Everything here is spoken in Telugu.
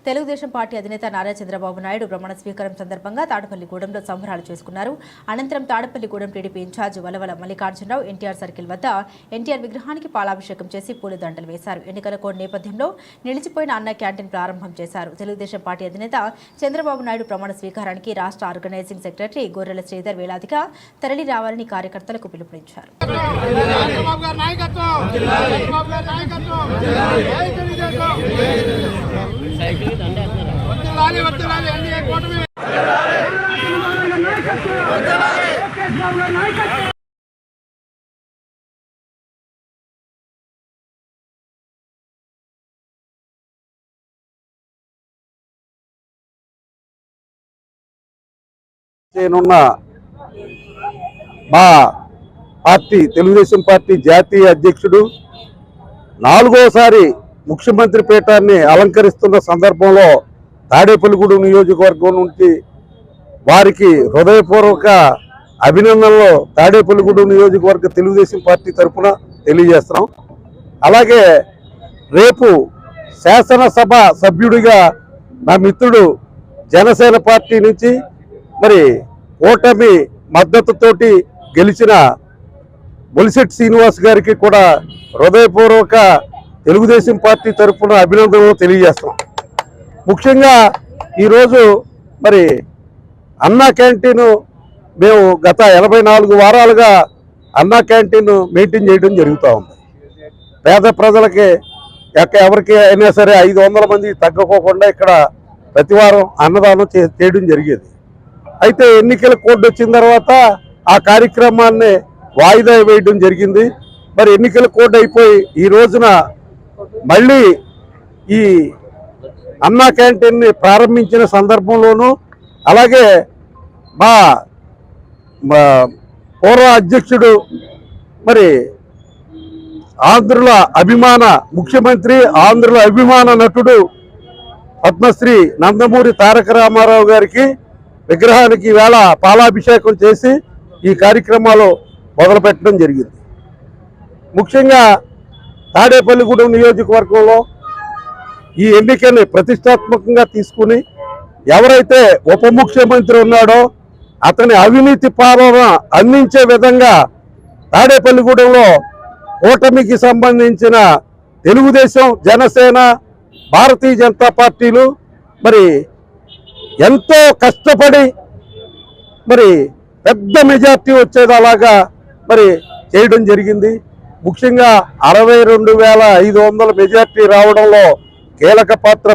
తెలుగుదేశం పార్టీ అధినేత నారా చంద్రబాబు నాయుడు ప్రమాణ స్వీకారం సందర్భంగా తాడపల్లిగూడెంలో సంబరాలు చేసుకున్నారు. అనంతరం తాడపల్లిగూడెం TDP incharge Valavala Mallikarjuna Rao NTR circle వద్ద ఎన్టీఆర్ విగ్రహానికి పాలాభిషేకం చేసి పూలదండలు వేశారు. ఎన్నికల కోడ్ నేపథ్యంలో నిలిచిపోయిన అన్న క్యాంటీన్ ప్రారంభం చేశారు. తెలుగుదేశం పార్టీ అధినేత చంద్రబాబు నాయుడు ప్రమాణ స్వీకారానికి రాష్ట్ర ఆర్గనైజింగ్ సెక్రటరీ గొర్రెల శ్రీధర్ వేలాదిగా తరలి రావాలని కార్యకర్తలకు పిలుపునిచ్చారు. మా పార్టీ తెలుగుదేశం పార్టీ జాతీయ అధ్యక్షుడు నాలుగోసారి ముఖ్యమంత్రి పీఠాన్ని అలంకరిస్తున్న సందర్భంలో తాడేపల్లిగూడెం నియోజకవర్గం నుంచి వారికి హృదయపూర్వక అభినందనలు తాడేపల్లిగూడెం నియోజకవర్గ తెలుగుదేశం పార్టీ తరఫున తెలియజేస్తున్నాం. అలాగే రేపు శాసనసభ సభ్యుడిగా నా మిత్రుడు జనసేన పార్టీ నుంచి మరి ఓటమి మద్దతుతోటి గెలిచిన బొలిశెట్టి శ్రీనివాస్ గారికి కూడా హృదయపూర్వక తెలుగుదేశం పార్టీ తరఫున అభినందనలు తెలియజేస్తున్నాం. ముఖ్యంగా ఈరోజు మరి అన్నా క్యాంటీన్ మేము గత 84 వారాలుగా అన్నా క్యాంటీన్ మెయింటైన్ చేయడం జరుగుతూ ఉంది. పేద ప్రజలకి ఎవరికి అయినా సరే 500 మంది తగ్గకోకుండా ఇక్కడ ప్రతివారం అన్నదానం చేయడం జరిగేది. అయితే ఎన్నికల కోడ్ వచ్చిన తర్వాత ఆ కార్యక్రమాన్ని వాయిదా వేయడం జరిగింది. మరి ఎన్నికల కోడ్ అయిపోయి ఈ రోజున మళ్ళీ ఈ అన్నా క్యాంటీన్ని ప్రారంభించిన సందర్భంలోనూ అలాగే మా పూర్వ అధ్యక్షుడు మరి ఆంధ్రుల అభిమాన ముఖ్యమంత్రి ఆంధ్రుల అభిమాన నటుడు పద్మశ్రీ నందమూరి తారక రామారావు గారికి విగ్రహానికి వేళ పాలాభిషేకం చేసి ఈ కార్యక్రమాలు మొదలుపెట్టడం జరిగింది. ముఖ్యంగా తాడేపల్లిగూడెం నియోజకవర్గంలో ఈ ఎన్నికని ప్రతిష్టాత్మకంగా తీసుకుని ఎవరైతే ఉప ముఖ్యమంత్రి ఉన్నాడో అతని అవినీతి పాలన అందించే విధంగా తాడేపల్లిగూడెంలో కూటమికి సంబంధించిన తెలుగుదేశం జనసేన భారతీయ జనతా పార్టీలు మరి ఎంతో కష్టపడి మరి పెద్ద మెజార్టీ వచ్చేది అలాగా మరి చేయడం జరిగింది. ముఖ్యంగా 62,500 మెజార్టీ రావడంలో కీలక పాత్ర